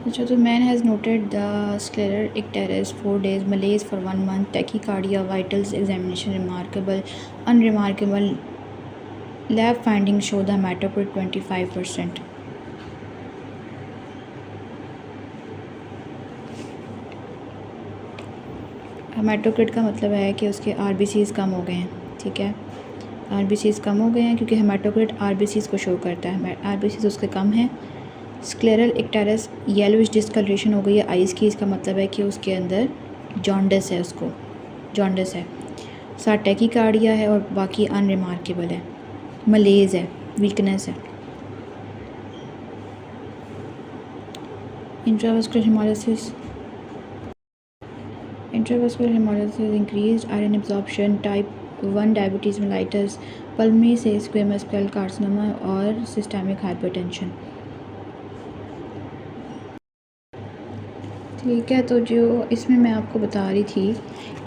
अच्छा, तो man has noted the scleral icterus 4 days, malaise for 1 month, tachycardia, vitals examination remarkable, unremarkable, lab findings show the hematocrit 25%. Haematocrit का मतलब है कि उसके आरबीसीज़ कम हो गए हैं, ठीक है। आरबीसीज़ कम हो गए हैं क्योंकि हेमाटोक्रिट आरबीसीज़ को शो करता है, आरबीसीज़ उसके कम हैं। स्क्लेरल icterus येलोइश डिस्कलरेशन हो गई है आइज़ की, इसका मतलब है कि उसके अंदर जॉन्डिस है, उसको जॉन्डिस है। साथ टैकीकार्डिया है और बाकी अनरिमार्केबल है। मलेज है, वीकनेस है। Intravascular haemolysis increased iron absorption, type 1 diabetes mellitus, pulmonary से स्क्वेमस सेल कार्सिनोमा और सिस्टेमिक हाइपरटेंशन। ठीक है, तो जो इसमें मैं आपको बता रही थी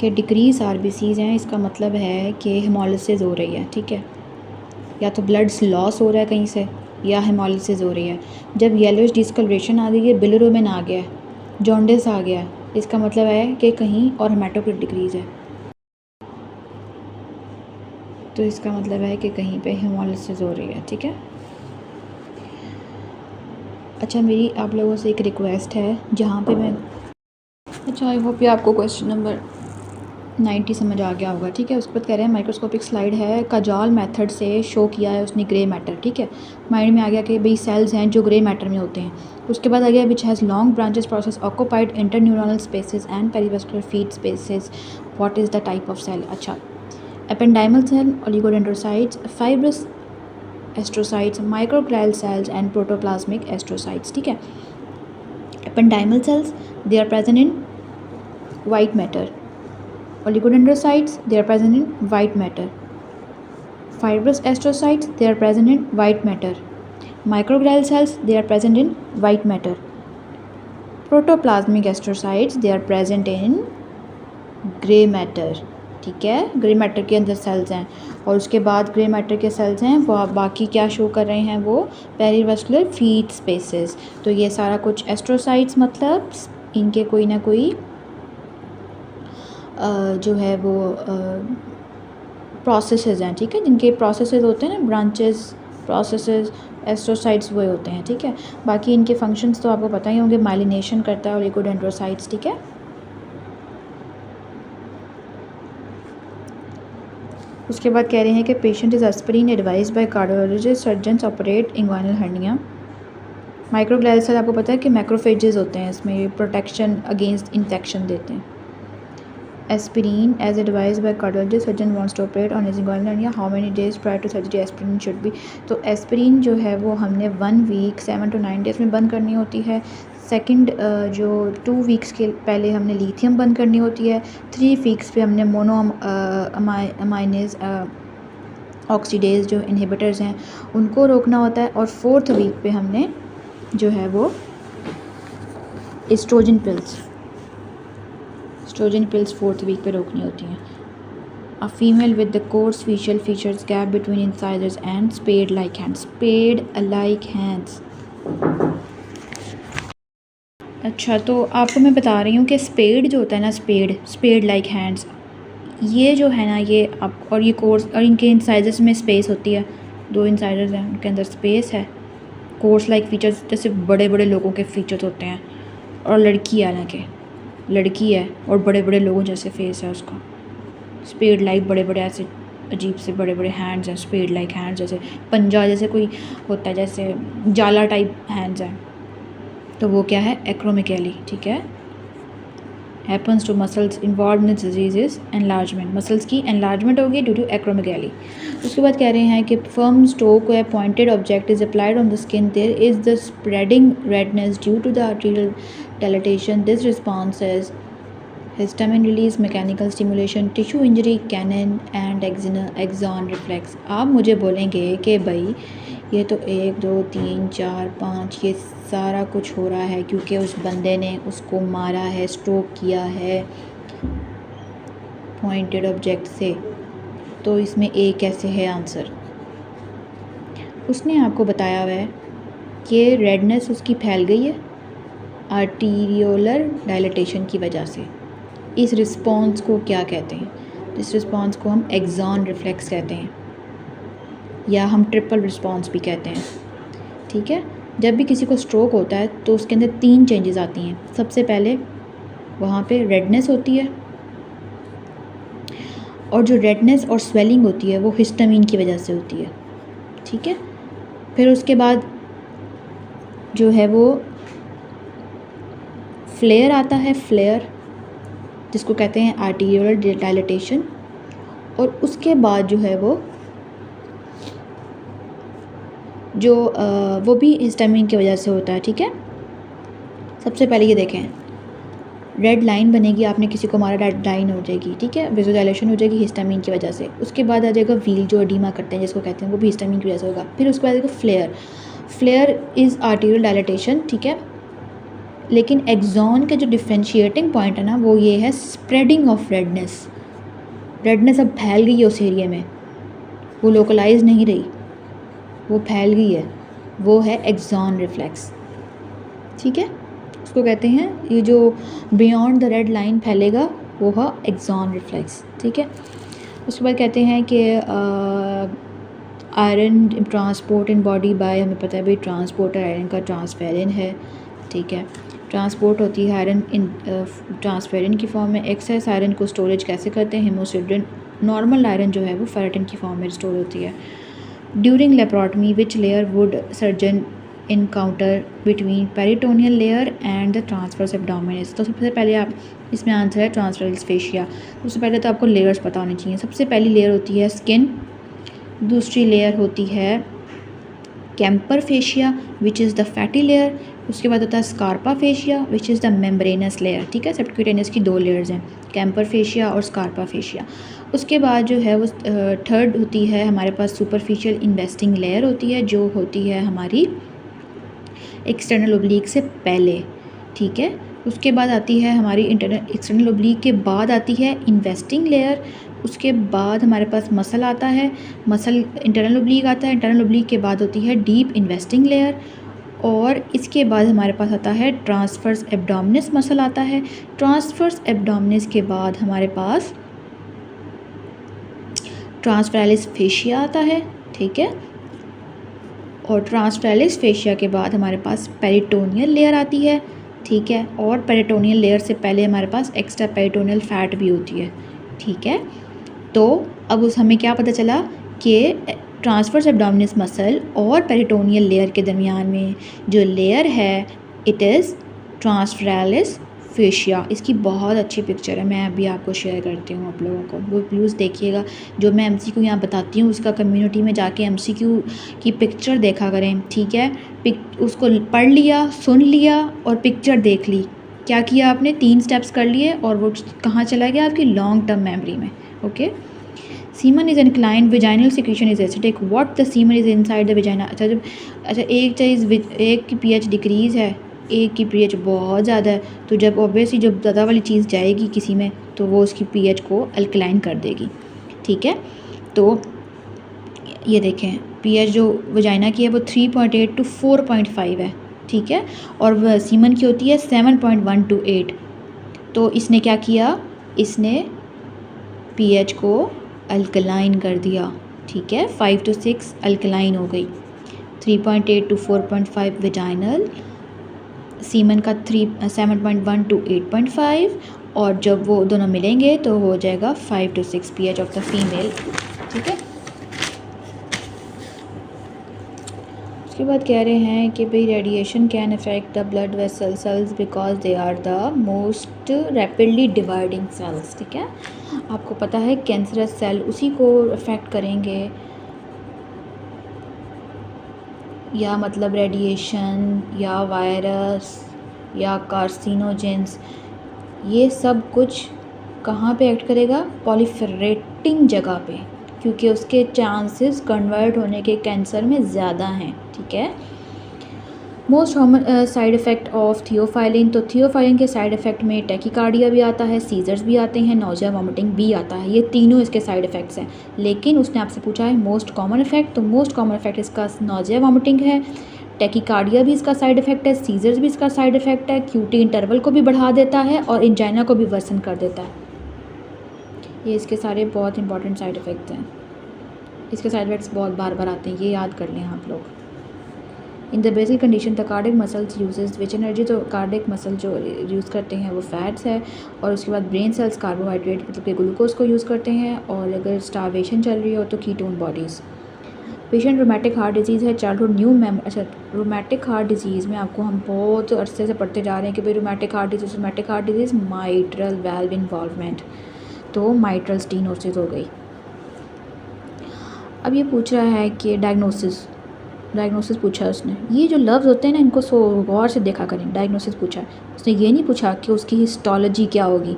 कि डिक्रीज़ आरबीसीज़ हैं, इसका मतलब है कि हेमोलिसिस हो रही है, ठीक है। या तो ब्लड लॉस हो रहा है कहीं से या हेमोलिसिस हो रही है। जब येलोइश डिस्कलरेशन आ गई है, बिलिरुबिन आ गया है, जॉन्डिस आ गया है, इसका मतलब है कि कहीं और हेमाटोक्रिट डिक्रीज़ है, तो इसका मतलब है कि कहीं पे हेमोलिसिस हो रही है, ठीक है। अच्छा, मेरी आप लोगों से एक रिक्वेस्ट है, जहाँ पे मैं अच्छा आई होप ये आपको क्वेश्चन नंबर 90 समझ आ गया होगा, ठीक है। उसके बाद कह रहे हैं माइक्रोस्कोपिक स्लाइड है, कजाल मेथड से शो किया है उसने ग्रे मैटर, ठीक है। माइंड में आ गया कि भाई सेल्स हैं जो ग्रे मैटर में होते हैं। उसके बाद आ गया which has long branches process occupied interneural spaces and perivascular feed spaces, what is the type of cell. अच्छा, ependymal cell, oligodendrocytes, fibrous astrocytes, microglial cells and protoplasmic astrocytes, ठीक है। Ependymal cells, they are present in white matter. Oligodendrocytes, they are present in white matter. Fibrous astrocytes, they are present in white matter. Microglial cells, they are present in white matter. Protoplasmic astrocytes, they are present in grey matter, ठीक है। Grey matter के अंदर sales हैं और उसके बाद grey matter के sales हैं वो बाकी क्या शो कर रहे हैं, वो पेरिवेस्कुलर फीड स्पेसेस। तो ये सारा कुछ एस्ट्रोसाइट्स मतलब इनके कोई ना कोई जो है वो प्रोसेसेस हैं, ठीक है। जिनके प्रोसेसेस होते हैं ना, ब्रांचेस प्रोसेसेस, एस्ट्रोसाइट्स वो होते हैं, ठीक है। बाकी इनके फंक्शंस तो आपको पता ही होंगे, माइलिनेशन करता है ओलिगोडेंड्रोसाइट्स, ठीक है। उसके बाद कह रहे हैं कि patient is aspirin advise by cardiologist surgeons operate inguinal hernia. Microglial cell आपको पता है कि मैक्रोफेजेस होते हैं, इसमें प्रोटेक्शन अगेंस्ट इन्फेक्शन देते हैं। Aspirin as advise by cardiologist surgeon wants to operate on his inguinal hernia, how many days prior to surgery aspirin should be. तो एस्पिरिन जो है वो हमने 1 वीक 7 to 9 डेज़ में बंद करनी होती है। सेकंड जो 2 वीक्स के पहले हमने लिथियम बंद करनी होती है। 3 वीक्स पे हमने मोनो अमाइनेज ऑक्सीडेज जो इनहिबिटर्स हैं उनको रोकना होता है। और 4th वीक पे हमने जो है वो एस्ट्रोजन पिल्स 4th वीक पे रोकनी होती हैं। A female with the coarse facial features, gap between incisors and spade-like hands. अच्छा, तो आपको मैं बता रही हूँ कि स्पेड जो होता है ना, स्पेड लाइक हैंड्स, ये जो है ना, ये आप और ये कोर्स और इनके इंसाइजर्स में स्पेस होती है। 2 इंसाइजर्स हैं, उनके अंदर स्पेस है। कोर्स लाइक फीचर्स जैसे बड़े बड़े लोगों के फीचर्स होते हैं, और लड़की है ना कि लड़की है और बड़े बड़े लोगों जैसे फेस है उसका। स्पेड लाइक बड़े बड़े ऐसे अजीब से बड़े बड़े हैंड्स हैं, स्पेड लाइक हैंड्स, जैसे पंजा जैसे कोई होता है, जैसे जाला टाइप हैंड्स हैं, तो वो क्या है, एक्रोमेगैली, ठीक है। Happens to muscles involve in disease is enlargement, muscles की एनलार्जमेंट होगी ड्यू टू एक्रोमेगैली। उसके बाद कह रहे हैं कि firm stroke or pointed object is applied on the skin, there is the spreading redness due to the arterial dilatation, this response is histamine release, mechanical stimulation, tissue injury, Cannon and axon reflex. आप मुझे बोलेंगे कि भाई ये तो 1 2 3 4 5 ये सारा कुछ हो रहा है क्योंकि उस बंदे ने उसको मारा है, स्ट्रोक किया है पॉइंटेड ऑब्जेक्ट से, तो इसमें ए कैसे है आंसर। उसने आपको बताया हुआ है कि रेडनेस उसकी फैल गई है, आर्टीरियोलर डायलिटेशन की वजह से। इस रिस्पॉन्स को क्या कहते हैं? इस रिस्पॉन्स को हम एक्सॉन रिफ्लेक्स कहते हैं, या हम ट्रिपल रिस्पॉन्स भी कहते हैं। ठीक है, जब भी किसी को स्ट्रोक होता है तो उसके अंदर 3 चेंजेस आती हैं। सबसे पहले वहाँ पे रेडनेस होती है, और जो रेडनेस और स्वेलिंग होती है वो हिस्टामिन की वजह से होती है। ठीक है, फिर उसके बाद जो है वो फ्लेयर आता है, फ्लेयर जिसको कहते हैं आर्टीरियोलर डायलिटेशन, और उसके बाद जो है वो भी हिस्टामिन की वजह से होता है। ठीक है, सबसे पहले ये देखें, रेड लाइन बनेगी, आपने किसी को मारा रेड लाइन हो जाएगी। ठीक है, विजुअलाइजेशन हो जाएगी हिस्टामिन की वजह से। उसके बाद आ जाएगा व्हील, जो एडीमा करते हैं जिसको कहते हैं, वो भी हिस्टामिन की वजह से होगा। फिर उसके बाद आएगा flare, flare is arterial dilatation. ठीक है, लेकिन एक्सॉन के जो डिफ्रेंशिएटिंग पॉइंट है ना, वो ये है स्प्रेडिंग ऑफ रेडनेस। रेडनेस अब फैल गई है उस एरिया में, वो लोकलाइज नहीं रही, वो फैल गई है, वो है एक्सॉन रिफ्लेक्स। ठीक है, उसको कहते हैं, ये जो बियॉन्ड द रेड लाइन फैलेगा वो है एक्सॉन रिफ्लेक्स। ठीक है, उसके बाद कहते हैं कि iron transport in body by, हमें पता है भाई ट्रांसपोर्टर आयरन का ट्रांसफेरिन है। ठीक है, ट्रांसपोर्ट होती है आयरन इन ट्रांसफेरिन की फॉर्म में। एक्सेस आयरन को स्टोरेज कैसे करते हैं? हेमोसिड्रिन। नॉर्मल आयरन जो है वो फेरेटिन की फॉर्म में स्टोर होती है। During laparotomy which layer would surgeon encounter between peritoneal layer and the transverse abdominis? तो सबसे पहले आप इसमें आंसर है ट्रांसवर्स फेशिया। सबसे पहले तो आपको लेयर्स पता होनी चाहिए। सबसे पहली लेयर होती है स्किन, दूसरी लेयर होती है Camper fascia which is the fatty layer, उसके बाद होता है Scarpa fascia which is the membranous layer. ठीक है, सबक्यूटेनियस की 2 लेयर्स हैं, कैम्पर फेशिया और स्कारपा फेशिया। उसके बाद जो है वो थर्ड होती है हमारे पास सुपरफिशियल इन्वेस्टिंग लेयर होती है, जो होती है हमारी एक्सटर्नल ओब्लीक से पहले। ठीक है, उसके बाद आती है हमारी एक्सटर्नल ओब्लीक के बाद आती है इन्वेस्टिंग लेयर। उसके बाद हमारे पास मसल आता है, मसल इंटरनल ओब्लीक आता है, इंटरनल ओब्लीक के बाद होती है डीप इन्वेस्टिंग लेयर, और इसके बाद हमारे पास आता है ट्रांसवर्स एब्डोमिनस मसल आता है। ट्रांसवर्स एब्डोमिनस के बाद हमारे पास ट्रांसफेरालिस फेशिया आता है। ठीक है, और ट्रांसफेरालिस फेशिया के बाद हमारे पास पेरिटोनियल लेयर आती है। ठीक है, और पेरिटोनियल लेयर से पहले हमारे पास एक्स्ट्रा पेरिटोनियल फैट भी होती है। ठीक है, तो अब हमें क्या पता चला कि ट्रांसवर्स एब्डोमिनस मसल और पेरिटोनियल लेयर के दरमियान में जो लेयर है इट इज़ ट्रांसफेरालिस फेशिया। इसकी बहुत अच्छी पिक्चर है, मैं अभी आपको शेयर करती हूँ आप लोगों को, वो प्लीज़ देखिएगा। जो मैं एमसीक्यू यहाँ बताती हूँ उसका कम्युनिटी में जाके एमसीक्यू की पिक्चर देखा करें। ठीक है, उसको पढ़ लिया, सुन लिया और पिक्चर देख ली, क्या किया आपने? 3 स्टेप्स कर लिए और वो कहाँ चला गया? आपकी लॉन्ग टर्म मेमोरी में। Okay, semen is inclined, vaginal secretion is acidic, what the semen is inside the vagina? अच्छा एक चीज़, एक की pH डिक्रीज़ है, एक की pH बहुत ज़्यादा है, तो जब ऑब्वियसली जब ज़्यादा वाली चीज़ जाएगी किसी में तो वो उसकी pH को अल्कलाइन कर देगी। ठीक है, तो ये देखें pH जो वजाइना की है वो 3.8 to 4.5 है। ठीक है, और सीमन की होती है 7.1 to 8। तो इसने क्या किया? इसने pH को अल्कलाइन कर दिया। ठीक है, 5 to 6 अल्कलाइन हो गई, 3.8 to 4.5 वेजाइनल, सीमन का 7.1 to 8.5, और जब वो दोनों मिलेंगे तो हो जाएगा 5 to 6 pH of the female. ठीक है, उसके बाद कह रहे हैं कि भाई radiation can affect the blood vessel cells because they are the most rapidly dividing cells. ठीक है, आपको पता है कैंसरस सेल उसी को अफेक्ट करेंगे, या मतलब रेडिएशन या वायरस या कार्सिनोजेंस, ये सब कुछ कहाँ पे एक्ट करेगा? पॉलीफेरेटिंग जगह पे, क्योंकि उसके चांसेस कन्वर्ट होने के कैंसर में ज़्यादा हैं। ठीक है, most common side effect of theophylline, तो थियोफाइलिन के साइड इफ़ेक्ट में टैकीकार्डिया भी आता है, सीजर्स भी आते हैं, नौजिया वॉमिटिंग भी आता है, ये तीनों इसके साइड इफ़ेक्ट्स हैं। लेकिन उसने आपसे पूछा है मोस्ट कॉमन इफ़ेक्ट, तो मोस्ट कॉमन इफ़ेक्ट इसका नौजिया वॉमिटिंग है, टैकीकार्डिया भी इसका साइड इफ़ेक्ट है, सीजर्स भी इसका साइड इफ़ेक्ट है, क्यूटी इंटरवल को भी बढ़ा देता है और इंजाइना को भी वर्सन कर देता है। ये इसके सारे बहुत इंपॉर्टेंट साइड इफ़ेक्ट्स हैं। इसके साइड इफ़ेक्ट्स बहुत बार बार आते हैं, ये याद कर लें आप लोग। In the basic condition the cardiac muscles uses which energy, तो कार्डिक मसल जो यूज़ करते हैं वो फैट्स है, और उसके बाद ब्रेन सेल्स कार्बोहाइड्रेट मतलब कि ग्लूकोज को यूज़ करते हैं, और अगर स्टारवेशन चल रही हो तो ketone bodies. Patient rheumatic heart disease है, चाइल्डहुड न्यू अच्छा रोमैटिक हार्ट डिजीज़ में आपको हम बहुत अरसे से पढ़ते जा रहे हैं कि भाई rheumatic heart disease mitral valve involvement, तो माइट्रल स्टीनोसिस हो गई। अब ये पूछ रहा है कि डायग्नोसिस पूछा है उसने। ये जो लफ्ज़ होते हैं ना इनको गौर से देखा करें। डायग्नोसिस पूछा है उसने, ये नहीं पूछा कि उसकी हिस्टोलॉजी क्या होगी।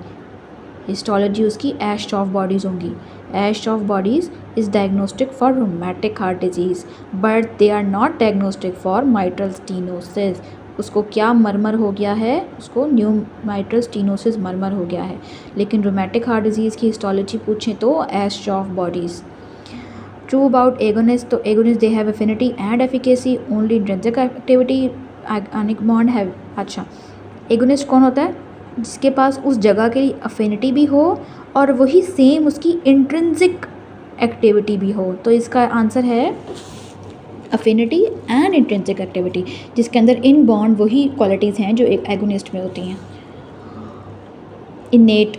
हिस्टोलॉजी उसकी एश ऑफ बॉडीज़ होंगी। Aschoff bodies is diagnostic for rheumatic heart disease but they are not diagnostic for mitral stenosis. उसको क्या मरमर हो गया है, उसको न्यू माइट्रल स्टीनोसिस मरमर हो गया है, लेकिन रोमैटिक हार्ट डिजीज़ की हिस्टोलॉजी पूछें तो Aschoff bodies. True about agonist, तो agonist they have affinity and efficacy only intrinsic activity ionic bond have. अच्छा, एगोनिस्ट कौन होता है? जिसके पास उस जगह के लिए अफिनिटी भी हो और वही सेम उसकी इंट्रिंसिक एक्टिविटी भी हो। तो इसका आंसर है अफिनिटी एंड इंट्रिंसिक एक्टिविटी, जिसके अंदर इन बॉन्ड वही क्वालिटीज़ हैं जो एक एगोनिस्ट में होती हैं। इनेट,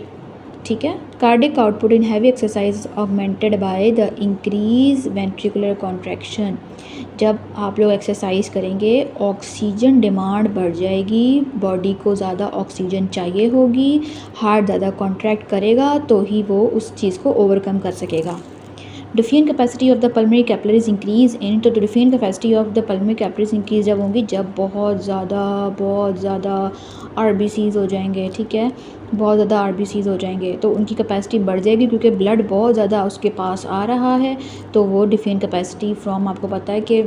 ठीक है। Cardiac output in heavy exercise augmented by the increase ventricular contraction. जब आप लोग एक्सरसाइज करेंगे ऑक्सीजन डिमांड बढ़ जाएगी, बॉडी को ज़्यादा ऑक्सीजन चाहिए होगी, हार्ट ज़्यादा कॉन्ट्रैक्ट करेगा तो ही वो उस चीज़ को ओवरकम कर सकेगा। Diffusion capacity of the pulmonary capillaries increase in, तो diffusion capacity of the pulmonary capillaries increase जब होंगी जब बहुत ज़्यादा आरबीसीज हो जाएंगे, ठीक है, बहुत ज़्यादा आरबीसीज हो जाएंगे तो उनकी कैपेसिटी बढ़ जाएगी क्योंकि ब्लड बहुत ज़्यादा उसके पास आ रहा है। तो वो डिफिन कैपेसिटी फ्रॉम, आपको पता है कि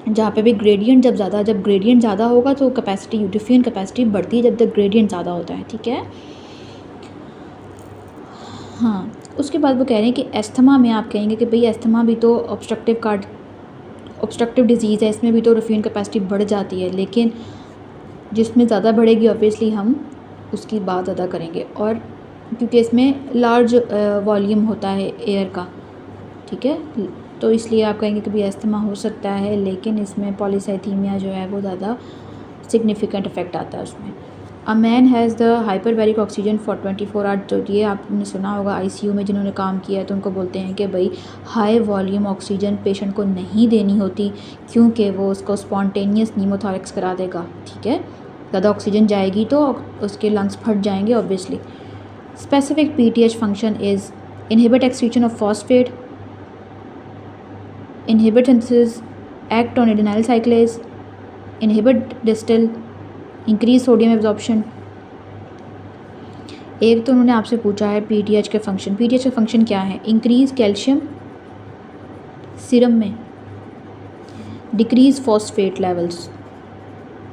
जहाँ पे भी ग्रेडियंट जब ग्रेडियंट ज़्यादा होगा तो कैपेसिटी डिफिन कैपेसिटी बढ़ती है जब तक ग्रेडियंट ज़्यादा होता है, ठीक है। हाँ, उसके बाद वो कह रहे हैं कि एस्थमा में आप कहेंगे कि भाई एस्थमा भी तो ऑब्स्ट्रक्टिव डिजीज़ है, इसमें भी तो रिफिन कैपेसिटी बढ़ जाती है, लेकिन जिसमें ज़्यादा बढ़ेगी ऑब्वियसली हम उसकी बात ज़्यादा करेंगे, और क्योंकि इसमें लार्ज वॉल्यूम होता है एयर का, ठीक है, तो इसलिए आप कहेंगे कि भाई एस्थमा हो सकता है, लेकिन इसमें पॉलीसाइथीमिया जो है वो ज़्यादा सिग्निफिकेंट इफेक्ट आता है उसमें। A man has the hyperbaric oxygen for 24 hour, तो ये आपने सुना होगा आईसीयू में जिन्होंने काम किया है तो उनको बोलते हैं कि भाई हाई वॉल्यूम ऑक्सीजन पेशेंट को नहीं देनी होती क्योंकि वो उसको स्पॉन्टेनियस नीमोथोरैक्स करा देगा, ठीक है। ज़्यादा ऑक्सीजन जाएगी तो उसके लंग्स फट जाएंगे obviously. Specific PTH function is inhibit excretion of phosphate, inhibit synthesis, act on adenyl cyclase, inhibit distal, increase sodium absorption। एक तो उन्होंने आपसे पूछा है पीटीएच के फंक्शन। पीटीएच का फंक्शन क्या है? इंक्रीज कैल्शियम सीरम में, डिक्रीज फॉस्फेट लेवल्स,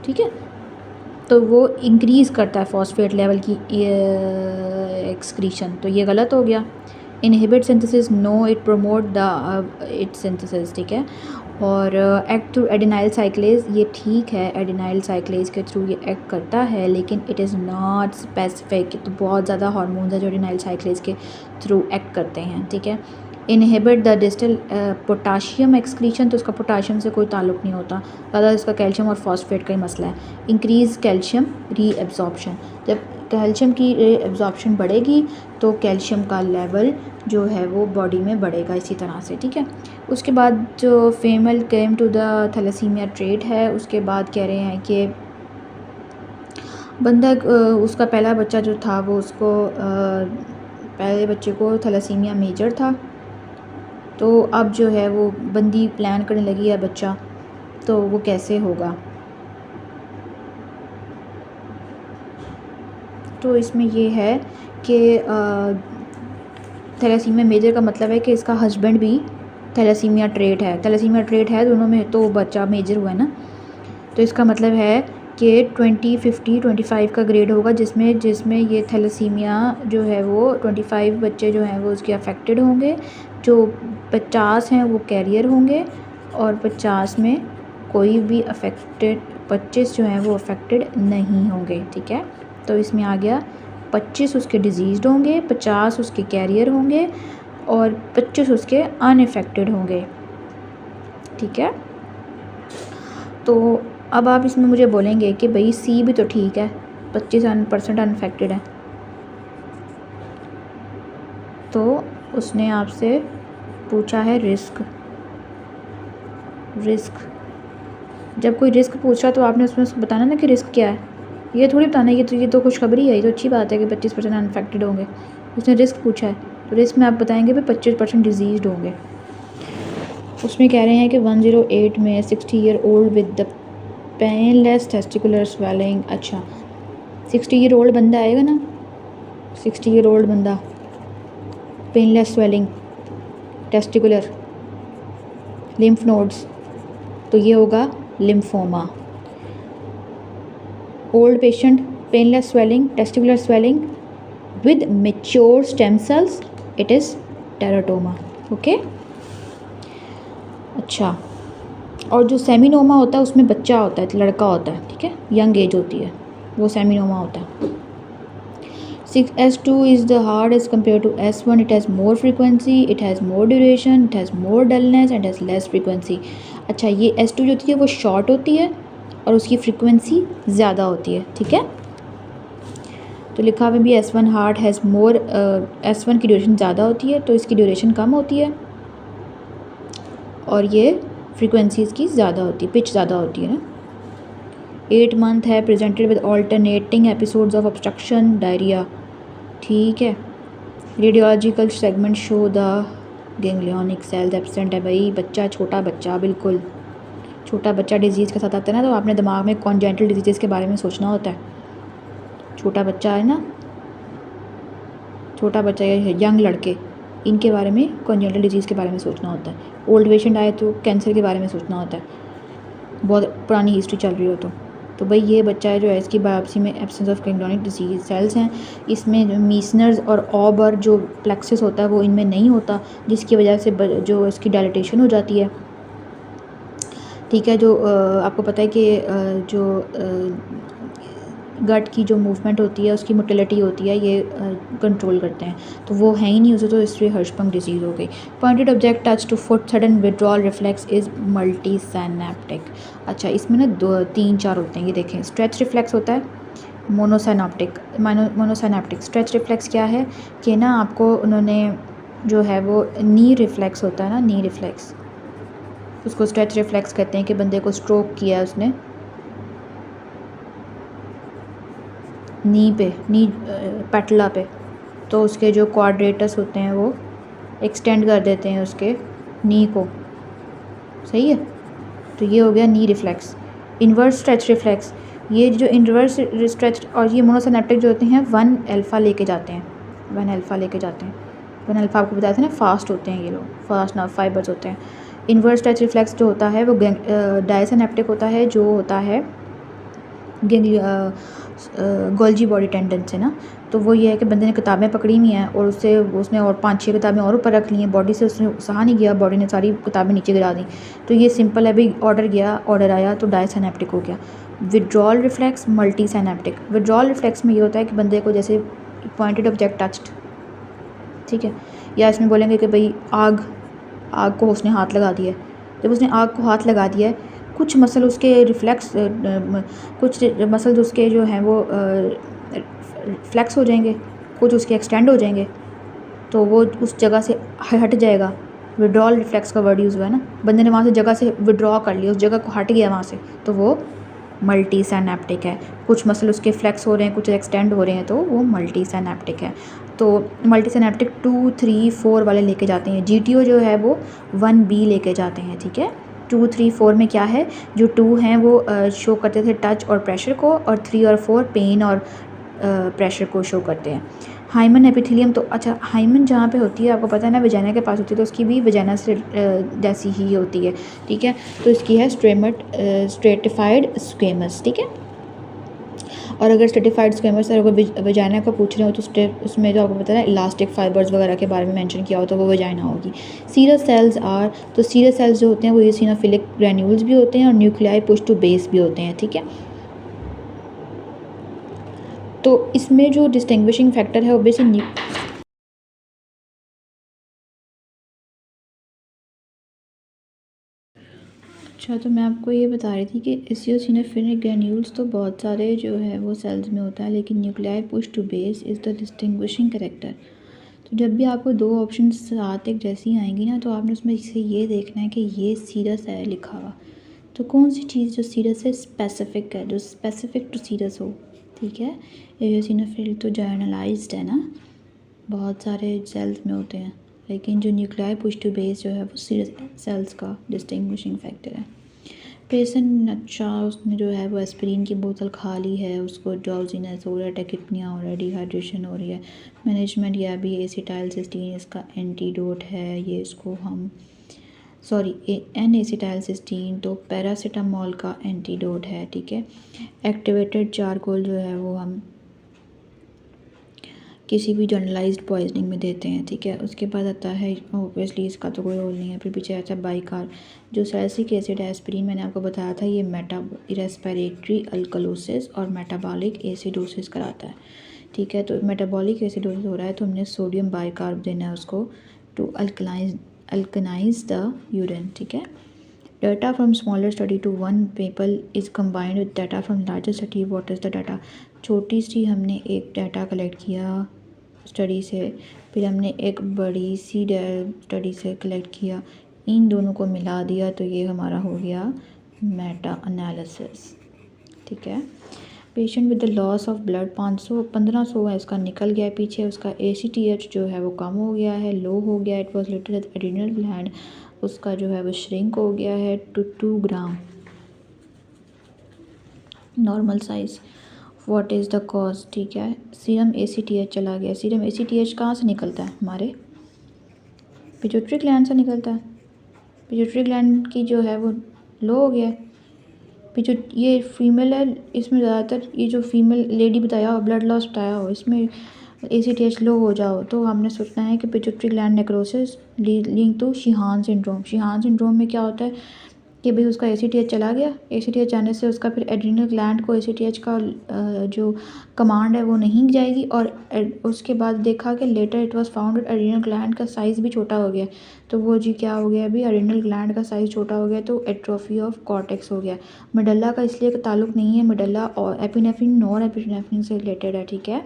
ठीक है, तो वो इंक्रीज करता है फॉस्फेट लेवल की एक्सक्रीशन, तो ये गलत हो गया। Inhibit synthesis, no it promote the it synthesis, ठीक है। और एक्ट थ्रू एडिनाइल साइक्लेज, ये ठीक है, एडिनाइल साइक्लेज के थ्रू ये एक्ट करता है, लेकिन इट इज़ नॉट स्पेसिफिक, तो बहुत ज़्यादा हार्मोन्स है जो एडिनाइल साइक्लेज के थ्रू एक्ट करते हैं, ठीक है। Inhibit the distal potassium excretion, तो उसका पोटाशियम से कोई ताल्लुक़ नहीं होता, ज़्यादा इसका कैल्शियम और फॉस्फेट का ही मसला है। इंक्रीज़ कैल्शियम री एब्जॉर्प्शन, जब कैल्शियम की एब्जॉर्प्शन बढ़ेगी तो कैल्शियम का लेवल जो है वो बॉडी में बढ़ेगा इसी तरह से, ठीक है। उसके बाद जो female came to the thalassemia trait है, उसके बाद कह रहे हैं कि बंदा उसका पहला बच्चा जो था वो उसको पहले बच्चे को थैलेसीमिया मेजर था, तो अब जो है वो बंदी प्लान करने लगी है बच्चा, तो वो कैसे होगा। तो इसमें ये है कि थैलेसीमिया मेजर का मतलब है कि इसका हस्बैंड भी थैलेसीमिया ट्रेट है, थैलेसीमिया ट्रेट है दोनों में, तो बच्चा मेजर हुआ है ना, तो इसका मतलब है कि 20, 50, 25 का ग्रेड होगा जिसमें ये थैलेसीमिया जो है वो 25 बच्चे जो हैं वो उसके अफेक्टेड होंगे, जो 50 हैं वो कैरियर होंगे और 50 में कोई भी अफेक्टेड 25 जो हैं वो अफेक्टेड नहीं होंगे, ठीक है। तो इसमें आ गया 25 उसके डिजीज़्ड होंगे, 50 उसके कैरियर होंगे और 25 उसके अनअफेक्टेड होंगे, ठीक है। तो अब आप इसमें मुझे बोलेंगे कि भाई सी भी तो ठीक है, 25% अनफेक्टेड है। तो उसने आपसे पूछा है रिस्क। जब कोई रिस्क पूछ रहा तो आपने उसमें उसको बताना ना कि रिस्क क्या है। ये थोड़ी बताना ये तो खुशखबरी है, ये तो अच्छी बात है कि 25% अनफेक्टेड होंगे। उसने रिस्क पूछा है तो रिस्क में आप बताएंगे भी 25% डिजीज़्ड होंगे। उसमें कह रहे हैं कि 108 में 60 year old with the painless testicular swelling. अच्छा 60 ईयर ओल्ड बंदा आएगा ना, 60 ईयर ओल्ड बंदा, painless swelling, testicular, lymph nodes, तो ये होगा lymphoma. Old patient, painless swelling, testicular swelling with mature stem cells, it is teratoma. Okay. अच्छा, और जो सेमिनोमा होता है उसमें बच्चा होता है, लड़का होता है, ठीक है, यंग एज होती है, वो सेमिनोमा होता है। S2 is the hard as compared to S1. It has more frequency, it has more duration, it has more dullness and has less frequency. अच्छा, ये S2 जो होती है वो शॉर्ट होती है और उसकी फ्रीक्वेंसी ज़्यादा होती है, ठीक है। तो लिखा हुआ भी S1 hard has more, S1 की ड्यूरेशन ज़्यादा होती है तो इसकी ड्यूरेशन कम होती है और ये फ्रीक्वेंसी इसकी ज़्यादा होती है, पिच ज़्यादा होती है ना। 8 मंथ है, presented with alternating episodes of obstruction, diarrhea, ठीक है। Radiological segment show the ganglionic cells absent है। भाई बच्चा, छोटा बच्चा, बिल्कुल छोटा बच्चा डिजीज़ के साथ आता है ना, तो आपने दिमाग में कॉन्जेंटल डिजीज़ के बारे में सोचना होता है। छोटा बच्चा है ना, छोटा बच्चा या यंग लड़के, इनके बारे में कॉन्जेंटल डिजीज़ के बारे में सोचना होता है। ओल्ड पेशेंट आए तो कैंसर के बारे में सोचना होता है, बहुत पुरानी हिस्ट्री चल रही हो तो भाई ये बच्चा है जो है, इसकी बायोप्सी में absence of ganglionic disease cells हैं। इसमें जो मीसनर्स और ऑबर जो प्लेक्सिस होता है वो इनमें नहीं होता, जिसकी वजह से जो इसकी डायलिटेशन हो जाती है, ठीक है। जो आपको पता है कि जो गट की जो मूवमेंट होती है उसकी मोटिलिटी होती है, ये कंट्रोल करते हैं, तो वो है ही नहीं उसे, तो इसलिए हर्शपंक डिजीज़ हो गई। Pointed object touch to foot sudden withdrawal reflex is multisynaptic. अच्छा, इसमें ना 2-3-4 होते हैं, ये देखें। स्ट्रेच रिफ्लेक्स होता है, मोनोसाइनेप्टिक। स्ट्रेच रिफ्लेक्स क्या है कि ना आपको उन्होंने जो है वो नी रिफ्लेक्स होता है ना, नी रिफ्लेक्स, उसको स्ट्रेच रिफ्लेक्स कहते हैं कि बंदे को स्ट्रोक किया है उसने नी पैटला पे, तो उसके जो क्वाड्रेटस होते हैं वो एक्सटेंड कर देते हैं उसके नी को, सही है। तो ये हो गया नी रिफ्लेक्स। इन्वर्स स्ट्रेच रिफ्लेक्स, ये जो इन्वर्स स्ट्रेच और ये मोनोसाइनेप्टिक जो होते हैं 1 अल्फ़ा लेके जाते हैं, 1 अल्फ़ा लेके जाते हैं। 1 अल्फ़ा आपको बताया था ना, फास्ट होते हैं ये लोग, फास्ट नर्व फाइबर्स होते हैं। इन्वर्स स्ट्रेच रिफ्लेक्स जो होता है वो डायसिनेप्टिक होता है, जो होता है गोल्जी बॉडी टेंडन से ना। तो वो ये है कि बंदे ने किताबें पकड़ी हुई हैं और उसने और 5-6 किताबें और ऊपर रख ली हैं, बॉडी से उसने सहा नहीं गया, बॉडी ने सारी किताबें नीचे गिरा दी। तो ये सिंपल है भाई, ऑर्डर आया तो डायसिनेप्टिक हो गया। Withdrawal reflex multi synaptic. Withdrawal reflex में ये होता है कि बंदे को जैसे पॉइंटेड ऑब्जेक्ट टच्ड, ठीक है, या इसमें बोलेंगे कि भाई आग को उसने हाथ लगा दिया है। जब उसने आग को हाथ लगा दिया है, कुछ मसल उसके रिफ्लेक्स, कुछ मसल्स उसके जो हैं वो फ्लेक्स हो जाएंगे, कुछ उसके एक्सटेंड हो जाएंगे, तो वो उस जगह से हट जाएगा। विड्रॉल रिफ्लेक्स का वर्ड यूज़ हुआ है ना, बंदे ने वहाँ से जगह से विड्रॉ कर लिया, उस जगह को हट गया वहाँ से, तो वो मल्टी साइनेप्टिक है। कुछ मसल उसके फ्लेक्स हो रहे हैं, कुछ एक्सटेंड हो रहे हैं, तो वो मल्टी साइनेप्टिक है। तो मल्टी साइनेप्टिक 2, 3, 4 वाले लेके जाते हैं। GTO जो है वो 1B लेके जाते हैं, ठीक है। 2, 3, 4 में क्या है, जो 2 हैं वो शो करते थे टच और प्रेशर को, और 3 और 4 पेन और प्रेशर को शो करते हैं। हाइमन एपिथेलियम, तो अच्छा हाइमन जहाँ पे होती है आपको पता है ना, वजाना के पास होती है, तो उसकी भी वजाना से जैसी ही होती है, ठीक है। तो इसकी है स्ट्रेटिफाइड स्क्वेमस, ठीक है। और अगर स्ट्रेटिफाइड स्क्वेमस अगर वजाइना का पूछ रहे हो तो उसमें जो आपको पता है इलास्टिक फाइबर्स वगैरह के बारे में मेंशन किया हो तो वो वजाइना होगी। सीरस सेल्स आर, तो सीरस सेल्स जो होते हैं वो ईओसिनोफिलिक ग्रैन्यूल्स भी होते हैं और न्यूक्लियाई पुश टू बेस भी होते हैं, ठीक है। तो इसमें जो डिस्टिंग्विशिंग फैक्टर है ओबियसली अच्छा, तो मैं आपको ये बता रही थी कि इसियोसिनोफिलिक ग्रैन्यूल्स तो बहुत सारे जो है वो सेल्स में होता है, लेकिन nuclei push to base is the distinguishing character. तो जब भी आपको दो ऑप्शन साथ एक जैसी आएंगी ना, तो आपने उसमें से ये देखना है कि ये सीरस है लिखा हुआ, तो कौन सी चीज़ जो सीरस है स्पेसिफिक है, जो स्पेसिफिक टू सीरस हो, ठीक है। इसियोसिनोफिल तो जर्नलाइज्ड है ना, बहुत सारे सेल्स में होते हैं, लेकिन जो न्यूक्लियाई पुश टू बेस जो है वो सीरस सेल्स का डिस्टिंग्विशिंग फैक्टर है। पेशेंट अच्छा उसने जो है वो एस्पिरिन की बोतल खा ली है, उसको ड्राउजीनेस हो रहा है, टेकिपनिया हो रहा है, डिहाइड्रेशन हो रही है। मैनेजमेंट या भी एसिटाइलसिस्टीन इसका एंटीडोट है, ये इसको हम एन एसिटाइलसिस्टीन तो पैरासीटामोल का एंटीडोट है, ठीक है। एक्टिवेटेड चारकोल जो है वो हम किसी भी जनरलाइज्ड पॉइजनिंग में देते हैं, ठीक है। उसके बाद आता है ओबियसली इसका तो कोई रोल नहीं है। फिर पीछे आता है बाइकार, जो सैलिसिक एसिड एस्पिरिन मैंने आपको बताया था, ये रेस्पिरेटरी अल्कलोसिस और मेटाबॉलिक एसिडोसिस कराता है, ठीक है। तो मेटाबॉलिक एसिडोसिस हो रहा है तो हमने सोडियम बाइकार्ब देना है उसको टू अल्कनाइज द यूरिन, ठीक है। Data from smaller study to one people is combined with data from larger study. What is the data? छोटी सी हमने एक डाटा कलेक्ट किया स्टडी से, फिर हमने एक बड़ी सी स्टडी से कलेक्ट किया, इन दोनों को मिला दिया तो ये हमारा हो गया मेटा एनालिसिस, ठीक है। Patient with the loss of blood 1500 है इसका निकल गया पीछे, उसका ACTH जो है वो कम हो गया है, लो हो गया, it was little adrenal gland, उसका जो है वो श्रिंक हो गया है to 2 gram normal size. What is the cause, ठीक है। सीरम ACTH चला गया, सीरम ACTH कहाँ से निकलता है, हमारे पिट्यूटरी ग्लैंड से निकलता है। पिट्यूटरी ग्लैंड की जो है वो लो हो गया है, ये फीमेल है, इसमें ज़्यादातर ये जो फीमेल लेडी बताया हो, ब्लड लॉस बताया हो, इसमें ACTH लो हो जाओ तो हमने सोचना है कि pituitary gland necrosis link to Sheehan syndrome. Sheehan syndrome में क्या होता है कि भाई उसका ACTH चला गया, ACTH जाने से उसका फिर एड्रीनल ग्लैंड को ACTH का जो कमांड है वो नहीं जाएगी, और उसके बाद देखा कि later it was found adrenal gland का साइज़ भी छोटा हो गया, तो वो जी क्या हो गया अभी, एड्रीनल ग्लैंड का साइज़ छोटा हो गया तो एट्रोफी ऑफ कॉर्टेक्स हो गया। मेडल्ला का इसलिए ताल्लुक नहीं है, मेडल्ला और एपिनेफ्रिन नॉर एपिनेफ्रिन से रिलेटेड है, ठीक है।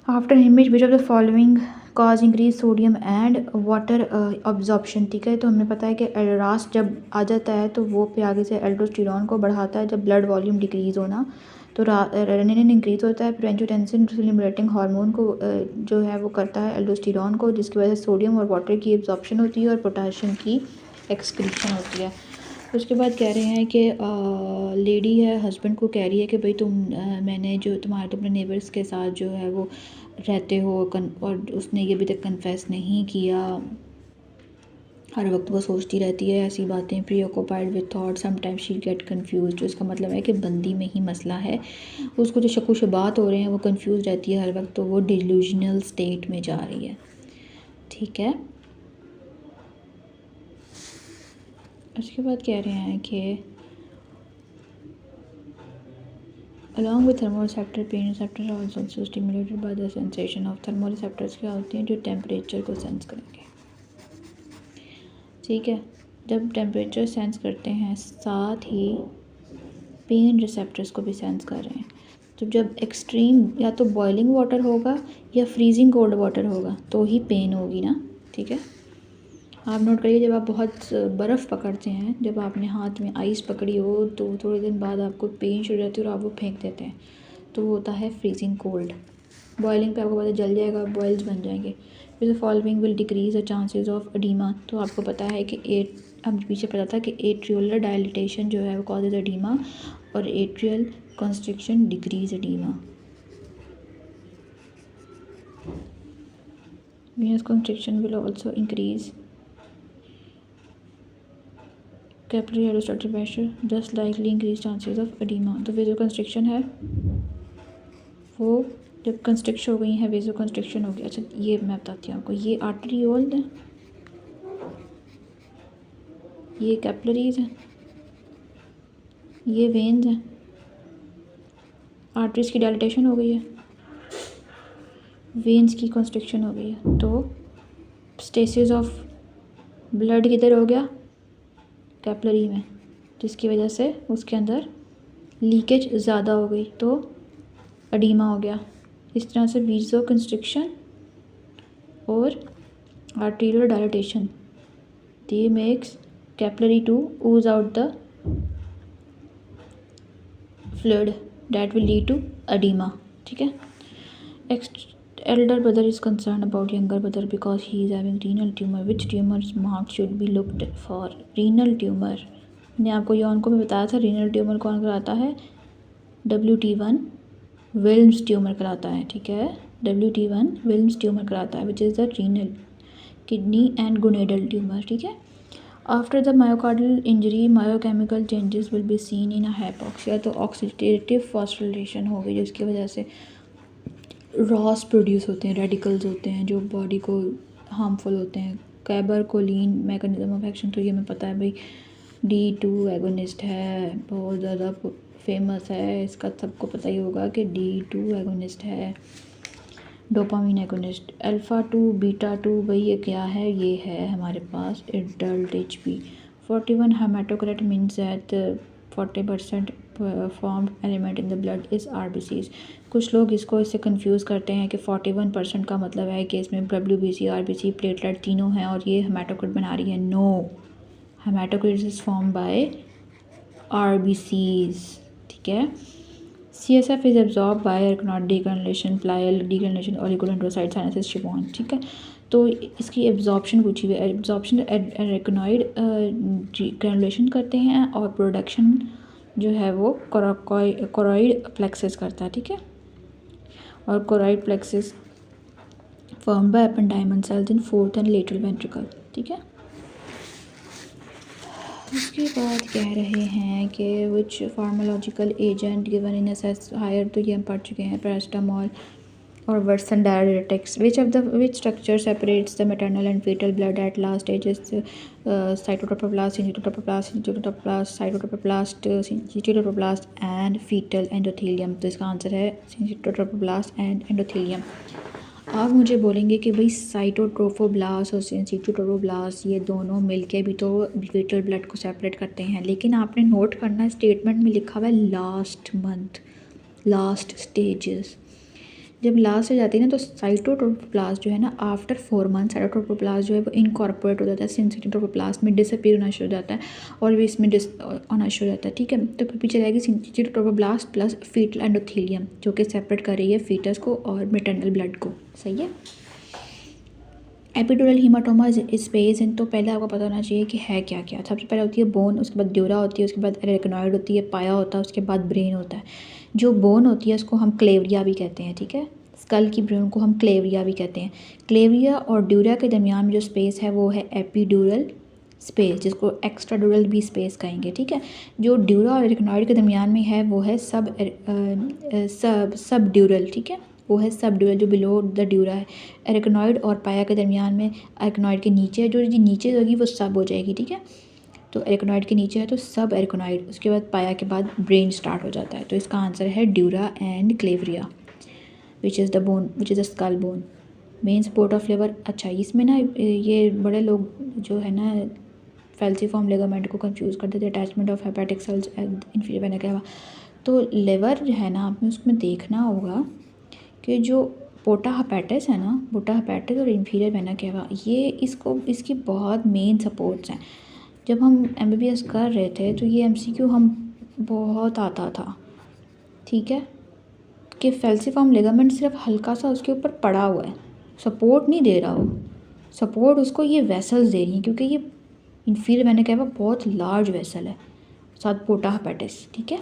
After image which of the following cause increase sodium and water absorption, ठीक है। तो हमें पता है कि रास जब आ जाता है तो वो फिर आगे से एल्डोस्टेरॉन को बढ़ाता है, जब ब्लड वॉल्यूम डिक्रीज़ होना तो रेनिन इंक्रीज होता है, फिर एंजियोटेंसिन स्टिमुलेटिंग हार्मोन को जो है वो करता है एल्डोस्टेरॉन को, जिसकी वजह से सोडियम और वाटर की एब्जॉर्प्शन होती है और पोटाशियम की एक्सक्रीशन होती है। उसके बाद कह रहे हैं कि लेडी है, हस्बैंड को कह रही है कि भाई मैंने जो तुम अपने नेबर्स के साथ जो है वो रहते हो और उसने ये अभी तक कन्फेस नहीं किया, हर वक्त वो सोचती रहती है ऐसी बातें, pre occupied with thought, sometimes she get confuse, जो इसका मतलब है कि बंदी में ही मसला है, उसको जो शक व शुबात हो रहे हैं वो कन्फ्यूज रहती है हर वक्त, तो वो डिल्यूजनल स्टेट में जा रही है, ठीक है। उसके बाद कह रहे हैं कि along with thermoreceptor, pain receptor are also stimulated by the sensation of thermoreceptors क्या होती हैं, जो टेम्परेचर को सेंस करेंगे, ठीक है। जब टेम्परेचर सेंस करते हैं साथ ही पेन रिसेप्टर्स को भी सेंस कर रहे हैं, तो जब एक्सट्रीम या तो बॉइलिंग वाटर होगा या फ्रीजिंग कोल्ड वाटर होगा तो ही पेन होगी ना, ठीक है। आप नोट करिए, जब आप बहुत बर्फ़ पकड़ते हैं, जब आपने हाथ में आइस पकड़ी हो तो थोड़े दिन बाद आपको पेन शुरू रहती है और आप वो फेंक देते हैं, तो वो होता है फ्रीजिंग कोल्ड। बॉइलिंग पे आपको पता चल जाएगा, बॉइल्स बन जाएंगे। फिर following will decrease the chances of edema, तो आपको पता है कि अब पीछे पता था कि एट्रियोलर डायलिटेशन जो है वो कॉजेज एडीमा और atrial constriction decrease edema. venous constriction will also increase capillary hydrostatic pressure thus likely increase chances of edema. तो वेजो कंस्ट्रिक्शन है वो जब कंस्ट्रिक्शन हो गई है, वेजो कंस्ट्रिक्शन हो गया। अच्छा ये मैं बताती हूँ आपको, ये आर्टरियोल है, ये कैपिलरीज हैं, ये वेन्स हैं, आर्टरीज की डायलिटेशन हो गई है, वेन्स की कंस्ट्रिक्शन हो गई है। तो स्टेसिस ऑफ ब्लड किधर हो गया, कैपिलरी में, जिसकी वजह से उसके अंदर लीकेज ज़्यादा हो गई तो एडिमा हो गया। इस तरह से वीजो कंस्ट्रिक्शन और arterial dilatation they makes capillary to ooze out the fluid that will lead to edema। ठीक है। Elder brother is concerned about younger brother because he is having renal tumor। Which tumors mark should be looked for? renal tumor मैंने आपको यौन को भी बताया था, renal tumour कौन कराता है, WT1 विल्म्स ट्यूमर कराता है। ठीक है, WT1 विल्म्स ट्यूमर कराता है which is the renal kidney and gonadal tumour. ठीक है। After the myocardial injury myochemical changes will be seen in hypoxia. तो ऑक्सीडेटिव फॉस्फोरिलेशन हो गई जिसकी वजह से रॉस प्रोड्यूस होते हैं, रेडिकल्स होते हैं जो बॉडी को हार्मफुल होते हैं। कैबरकोलिन मैकेनिज्म ऑफ एक्शन तो ये हमें पता है भाई, D2 एगोनिस्ट है, बहुत ज़्यादा फेमस है, इसका सबको पता ही होगा कि D2 एगोनिस्ट है। डोपामिन एगोनिस्ट अल्फ़ा 2 बीटा 2, भाई ये क्या है, ये है हमारे पास adult HP। 41 hematocrit means that 40% formed element in the blood is RBCs। कुछ लोग इससे कंफ्यूज करते हैं कि 41% का मतलब है कि इसमें WBC RBC प्लेटलेट तीनों हैं और ये हेमाटोक्रेट बना रही है। No, hematocrit is form by RBCs। ठीक है। CSF is absorb by arachnoid degranulation, pial degranulation, oligodendrocyte sinuses Schwann. ठीक है। तो इसकी एब्जॉर्प्शन पूछी हुई है, एब्जॉर्प्शन एरिकनॉइड डिग्रेनुलेशन करते हैं और प्रोडक्शन जो है वो कोरॉइड प्लेक्सिस करता है। ठीक है। और choroid plexus form by ependymal cells in fourth and lateral ventricle. ठीक है। उसके बाद कह रहे हैं कि which pharmacological agent given in assess higher, तो ये हम पढ़ चुके हैं, पैरास्टामोल और versus diuretics. Which structure separates the maternal and fetal blood at last stages, cytotrophoblast, syncytiotrophoblast, syncytiotrophoblast, cytotrophoblast, syncytiotrophoblast and fetal endothelium. तो इसका आंसर है सिंचिटोट्रोपोब्लास्ट एंड एंडोथेलियम। आप मुझे बोलेंगे कि भाई साइटोट्रोफोब्लास्ट और सिंचिटोट्रोपोब्लास्ट ये दोनों मिलके भी तो फीटल ब्लड को सेपरेट करते हैं, लेकिन आपने नोट करना है स्टेटमेंट में लिखा हुआ है लास्ट मंथ, लास्ट स्टेजेस। जब लास्ट स्टेज आती है ना तो साइटोट्रोपोब्लास्ट जो है ना आफ्टर 4 मंथ साइटोट्रोपोब्लास्ट जो है वो इनकॉर्पोरेट हो जाता है, सिंचिटोट्रोपोब्लास्ट में डिसअपीयर होना शुरू हो जाता है और भी इसमें होना शुरू हो जाता है। ठीक है। तो फिर पीछे रहेगी सिंचिटोट्रोपोब्लास्ट प्लस फीटल एंडोथेलियम जो कि सेपरेट कर रही है फीटस को और मैटरनल ब्लड को। सही है। एपिड्यूरल हीमाटोमा स्पेस इन, तो पहले आपको पता होना चाहिए कि है क्या क्या। सबसे पहले होती है बोन, उसके बाद ड्यूरा होती है, उसके बाद एरेक्नॉइड होती है, पाया होता है, उसके बाद ब्रेन होता है। जो बोन होती है उसको हम क्लेवरिया भी कहते हैं। ठीक है। स्कल की ब्रेन को हम क्लेवरिया भी कहते हैं। क्लेवरिया और ड्यूरा के दरमियान में जो स्पेस है वो है एपिड्यूरल स्पेस, जिसको एक्स्ट्राड्यूरल भी स्पेस कहेंगे। ठीक है। जो ड्यूरा और एरेक्नॉइड के दरमियान में है वो है सब ड्यूरल। ठीक है, वो है सब ड्यूरल जो बिलो द ड्यूरा है। एरेक्नॉइड और पाया के दरमियान में, एरेक्नॉइड के नीचे जो नीचे होगी वो सब हो जाएगी। ठीक है। तो एरेक्नॉइड के नीचे है तो सब एरेक्नॉइड, उसके बाद पाया के बाद ब्रेन स्टार्ट हो जाता है। तो इसका आंसर है dura and calvaria which is the bone, which is the skull bone. Main support of liver. अच्छा इसमें ना ये बड़े लोग जो है ना फैल्सीफॉर्म लिगामेंट को कंफ्यूज कर देते हैं, attachment of hepatic sales inferior vena cava. तो लिवर जो है ना आपने उसमें देखना होगा कि जो पोटा हेपेटिस है ना, पोटा हेपेटिस और इन्फीरियर वेना केवा, ये इसकी बहुत मेन सपोर्ट्स हैं। जब हम MBBS कर रहे थे तो ये MCQ हम बहुत आता था। ठीक है, कि फैल्सीफॉर्म लिगामेंट सिर्फ हल्का सा उसके ऊपर पड़ा हुआ है, सपोर्ट नहीं दे रहा हो, सपोर्ट उसको ये वेसल्स दे रही हैं क्योंकि ये इन्फीरियर वेना केवा बहुत लार्ज वेसल है, साथ पोटा हेपेटिस। ठीक है।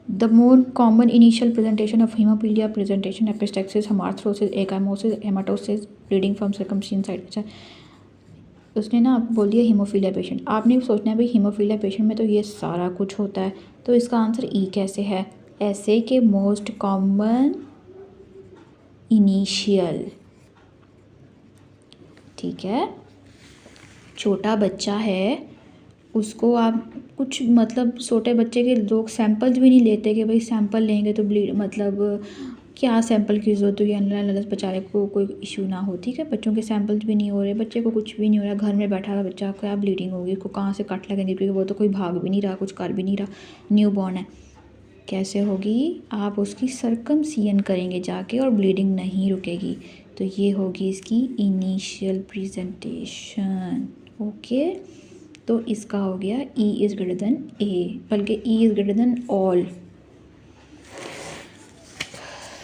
The more common initial presentation of hemophilia presentation epistaxis, hemarthrosis, ecchymosis, hematosis, bleeding from circumcision side. अच्छा उसने ना आपको बोल दिया हीमोफीलिया पेशेंट, आपने सोचना है भाई हीमोफीलिया पेशेंट में तो ये सारा कुछ होता है, तो इसका आंसर ई कैसे है? ऐसे के मोस्ट कॉमन इनिशियल, ठीक है। छोटा बच्चा है, उसको आप कुछ मतलब छोटे बच्चे के लोग सैंपल्स भी नहीं लेते कि भाई सैंपल लेंगे तो ब्लीड, मतलब क्या सैंपल की ज़रूरत हुई, अल्लाह बेचारे को कोई इशू ना हो, ठीक है। बच्चों के सैंपल्स भी नहीं हो रहे, बच्चे को कुछ भी नहीं हो रहा, घर में बैठा हुआ बच्चा, क्या ब्लीडिंग होगी, उसको कहाँ से कट लगेंगे, क्योंकि वो तो कोई भाग भी नहीं रहा, कुछ कर भी नहीं रहा, न्यू बॉर्न है, कैसे होगी? आप उसकी सरकमसिजन करेंगे जाके और ब्लीडिंग नहीं रुकेगी, तो ये होगी इसकी इनिशियल प्रेजेंटेशन, ओके। तो इसका हो गया E is greater than A, बल्कि E is greater than all,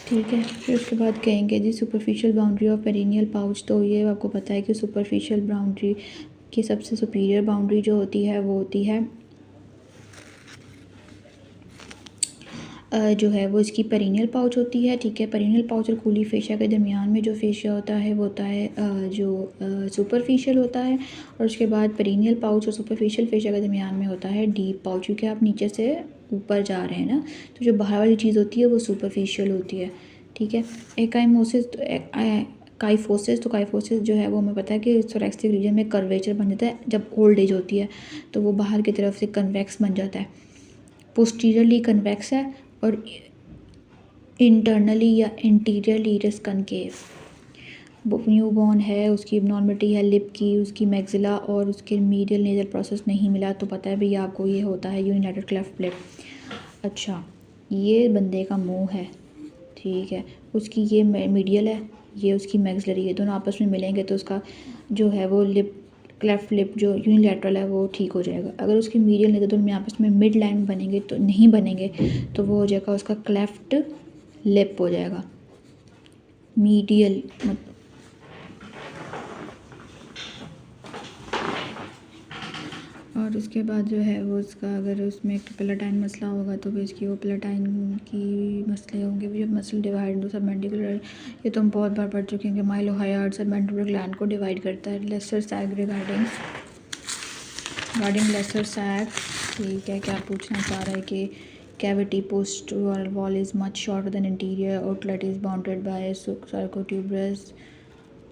ठीक है। फिर उसके बाद कहेंगे जी superficial boundary of perineal pouch, तो ये आपको पता है कि सुपरफिशियल बाउंड्री की सबसे सुपीरियर बाउंड्री जो होती है वो होती है जो है वो इसकी पेरिनियल पाउच होती है, ठीक है। पेरिनियल पाउच और कूली फेशिया के दरमियान में जो फेशिया होता है वो होता है जो सुपरफिशियल होता है, और उसके बाद पेरिनियल पाउच और सुपरफिशियल फेशिया के दरमियान में होता है डीप पाउच, क्योंकि आप नीचे से ऊपर जा रहे हैं ना, तो जो बाहर वाली चीज़ होती है वो सुपरफिशियल होती है, ठीक है। एकाइमोसिस काइफोसिस, तो काइफोसिस जो है वो हमें पता है कि थोरैक्सिक रीजन में कर्वेचर बन जाता है, जब ओल्ड एज होती है तो वो बाहर की तरफ से कन्वेक्स बन जाता है, पोस्टीरियरली कन्वेक्स है और इंटरनली या interiorly it is concave. New born है, उसकी नॉर्मलिटी है लिप की, उसकी मैक्सिला और उसके मीडियल नेजल प्रोसेस नहीं मिला, तो पता है भैया आपको ये होता है यूनिलेटरल क्लेफ्ट लिप। अच्छा, ये बंदे का मुंह है, ठीक है, उसकी ये मीडियल है, ये उसकी मैक्सिलरी है, दोनों आपस में मिलेंगे तो उसका जो है वो लिप क्लेफ्ट लिप जो यूनिलैटरल है वो ठीक हो जाएगा। अगर उसकी मीडियल नहीं तो दोनों में आपस में मिड लाइन बनेंगे तो नहीं बनेंगे, तो वो हो जाएगा उसका क्लेफ्ट लिप हो जाएगा, मीडियल मतलब। और उसके बाद जो है वो उसका अगर उसमें पेलाटाइन मसला होगा तो फिर इसकी वो पेलाटाइन की मसले होंगे, जब मसल डिवाइड दो सबमेंडिबुलर, ये तो हम बहुत बार पढ़ चुके हैं कि माइलोहायोइड सबमेंडिबुलर ग्लैंड को डिवाइड करता है। Lesser sac regarding lesser sac, ठीक है। क्या पूछना चाह रहा है कि cavity post wall is much shorter than interior outlet is bounded by sacrotuberous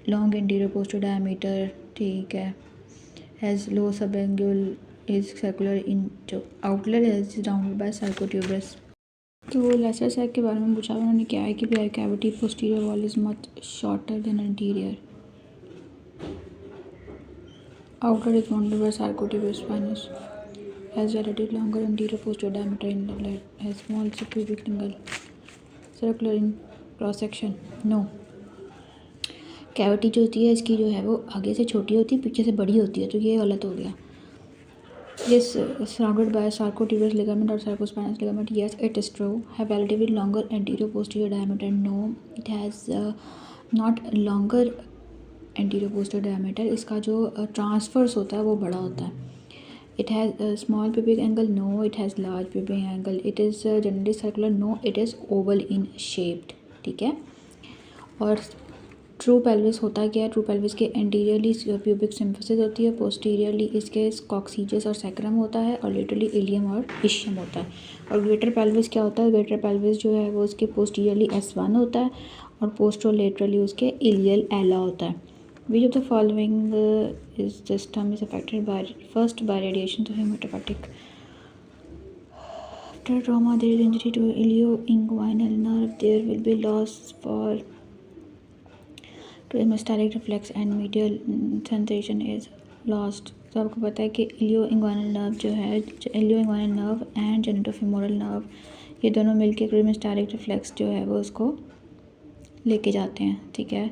long interior poster diameter, ठीक है। Has low subangle is circular in जो outlet is rounded by sacrotuberous. तो लेसर सैग के बारे में पूछा उन्होंने, क्या है कि cavity posterior wall is much shorter than interior outer is bounded by sarcotuberous spinous, has relatively longer anterior posterior diameter in the leg, has small subpubic lingual, circular in cross section, no। Cavity जो होती है इसकी जो है वो आगे से छोटी होती है, पीछे से बड़ी होती है, तो ये गलत हो गया। This surrounded by sarcotuberous ligament or sarcospinous ligament, yes it is true, have relatively longer anterior posterior diameter, no it has not longer anterior posterior diameter, इसका जो ट्रांसफर्स होता है वो बड़ा होता है। It has small pubic angle, no it has large pubic angle, it is generally circular, no it is oval in shaped, ठीक है। और ट्रू पेल्विस होता क्या है? ट्रू पेल्विस के एंटीरियरली प्यूबिक सिम्फिसिस होती है, पोस्टीरियरली इसके कॉक्सीजस और सैक्रम होता है, और लेटरली इलियम और इशियम होता है। और ग्रेटर पेल्विस क्या होता है? ग्रेटर पेल्विस जो है वो उसके पोस्टीरियरली S1 होता है और पोस्टरोलेटरली उसके इलियल एला होता है। Which of the following is system is affected by first by radiation to hematopoietic? After trauma, there is injury to ilioinguinal nerve. There will be loss for hemostatic reflex and medial sensation is lost. तो आपको पता है कि इलियोइंग्वाइनल nerve जो है, इलियोइंग्वाइनल nerve and जेनिटोफीमोरल nerve, ये दोनों मिलके हेमोस्टैटिक रिफ्लेक्स जो है वो उसको लेके जाते हैं, ठीक है।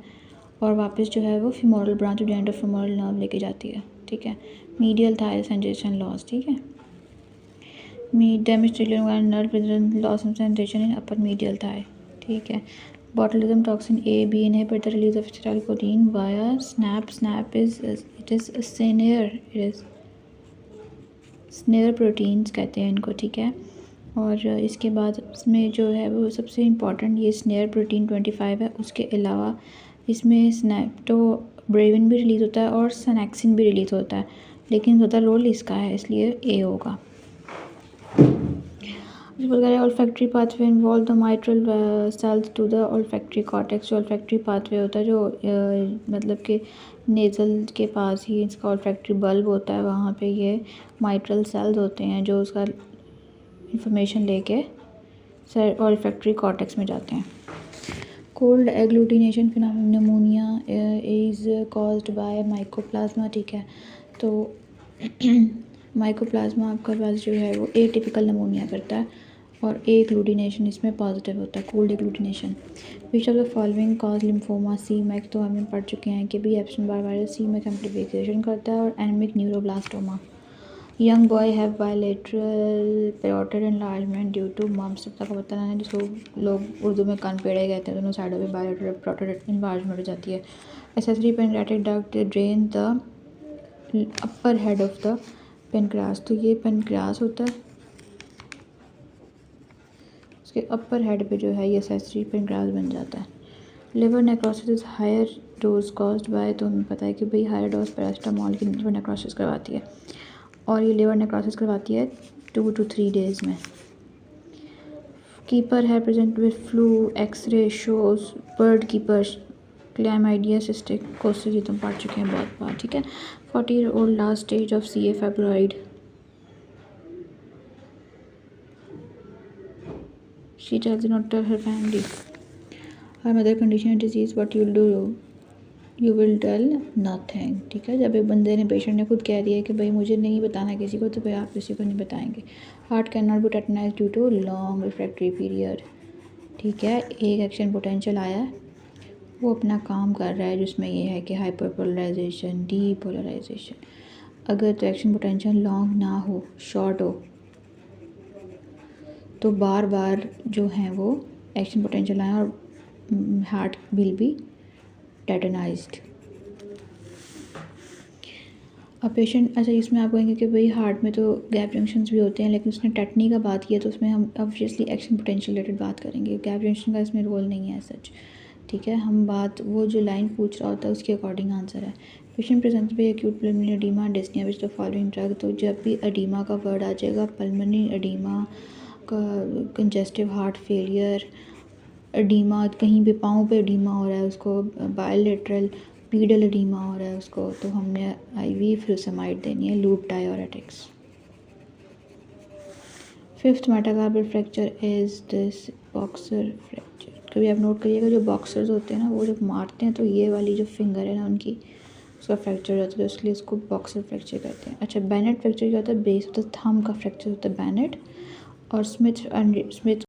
और वापस जो है वो फीमोरल ब्रांच ऑफ जेनिटोफीमोरल नर्व लेके जाती है, ठीक है। मीडियल थाई सेंसेशन लॉस, ठीक है। Damage to ilioinguinal nerve present loss of sensation in upper medial thigh, ठीक है। Botulism toxin A, B inhibit the release of acetylcholine via SNAP. SNAP is it is a snare, it is snare proteins कहते हैं इनको, ठीक है। और इसके बाद इसमें जो है वो सबसे इम्पॉर्टेंट ये स्नेयर प्रोटीन 25 है। उसके अलावा इसमें स्नैप्टो ब्रेविन भी रिलीज़ होता है और सनेक्सिन भी रिलीज़ होता है, लेकिन ज़्यादा रोल इसका है, इसलिए ए होगा। Olfactory pathway involve the mitral cells to the olfactory cortex. जो ऑल्फैक्टरी पाथवे होता है, जो मतलब कि नेज़ल के पास ही इसका ऑल्फैक्टरी बल्ब होता है, वहाँ पे ये माइट्रल सेल्स होते हैं जो उसका इंफॉर्मेशन लेके ऑल्फैक्टरी कॉर्टेक्स में जाते हैं। Cold agglutination pneumonia is caused by mycoplasma, ठीक है। तो माइकोप्लाज्मा आपका पास जो है वो एटिपिकल निमोनिया करता है और एग्लूटिनेशन इसमें पॉजिटिव होता है, cold agglutination. Which of the following cause lymphoma C myc, तो हम पढ़ चुके हैं कि भी Epstein Barr virus C myc amplification करता है और N myc neuroblastoma. Young boy have bilateral parotid enlargement due to mumps, तब तक पता नहीं, जिसको लोग उर्दू में कान पेड़े कहते हैं, दोनों साइडों में बायलेटरल पेरोटिड एनलार्जमेंट हो जाती है। Accessory pancreatic duct drain the upper head of the pancreas, तो ये पेनक्रास होता है, उसके अपर हेड पे जो है ये एसेसरी पेनक्रास बन जाता है। Liver necrosis is higher dose caused by, तो हमें पता है कि भाई हायर डोज पैरास्टामोल की लिवर नेक्रोसिस करवाती है और ये लिवर नेक्रोसिस करवाती है 2 to 3 डेज़ में। कीपर है present with flu, x-ray shows bird keepers chlamydia psittacosis, ये तुम पढ़ चुके हैं बहुत बार, ठीक है। 40-year-old last stage of CA fibroid, she tells not tell her family. Her mother condition disease, what you will do, you will tell nothing, ठीक है। जब एक बंदे ने, पेशेंट ने खुद कह दिया कि भाई मुझे नहीं बताना किसी को, तो भाई आप किसी को नहीं बताएंगे। Heart can not be tetanized due to long refractory period, ठीक है। एक एक्शन पोटेंशियल आया है, वो अपना काम कर रहा है, जिसमें ये है कि हाइपरपोलराइजेशन, डीपोलराइजेशन। अगर तो एक्शन पोटेंशियल लॉन्ग ना हो, शॉर्ट हो, तो बार बार जो हैं वो एक्शन पोटेंशियल आए और हार्ट विल बी टेटनाइज्ड। अब पेशेंट, अच्छा इसमें आप कहेंगे कि भाई हार्ट में तो गैप जंक्शंस भी होते हैं, लेकिन उसने टेटनी का बात किया तो उसमें हम ऑब्वियसली एक्शन पोटेंशियल रिलेटेड बात करेंगे, गैप जंक्शन का इसमें रोल नहीं है सच, ठीक है। हम बात, वो जो लाइन पूछ रहा होता है उसके अकॉर्डिंग आंसर है। Patient present by acute pulmonary edema dyspnea which the following drug, तो जब भी एडीमा का वर्ड आ जाएगा, पल्मोनरी एडीमा का, कंजेस्टिव हार्ट फेलियर, एडीमा कहीं पे पाँव पे एडीमा हो रहा है उसको, बायलेटरल पीडल एडीमा हो रहा है उसको, तो हमने IV फ्यूरामाइड देनी है, loop diuretics. 5th metacarpal fracture is this boxer fracture. कभी आप नोट करिएगा, जो बॉक्सर्स होते हैं ना, वो जब मारते हैं तो ये वाली जो फिंगर है ना उनकी, उसका फ्रैक्चर हो जाता है, तो इसलिए इसको बॉक्सर फ्रैक्चर कहते हैं। अच्छा, बैनेट फ्रैक्चर क्या होता है, बेस होता है, थंब का फ्रैक्चर होता है बैनेट, और स्मिथ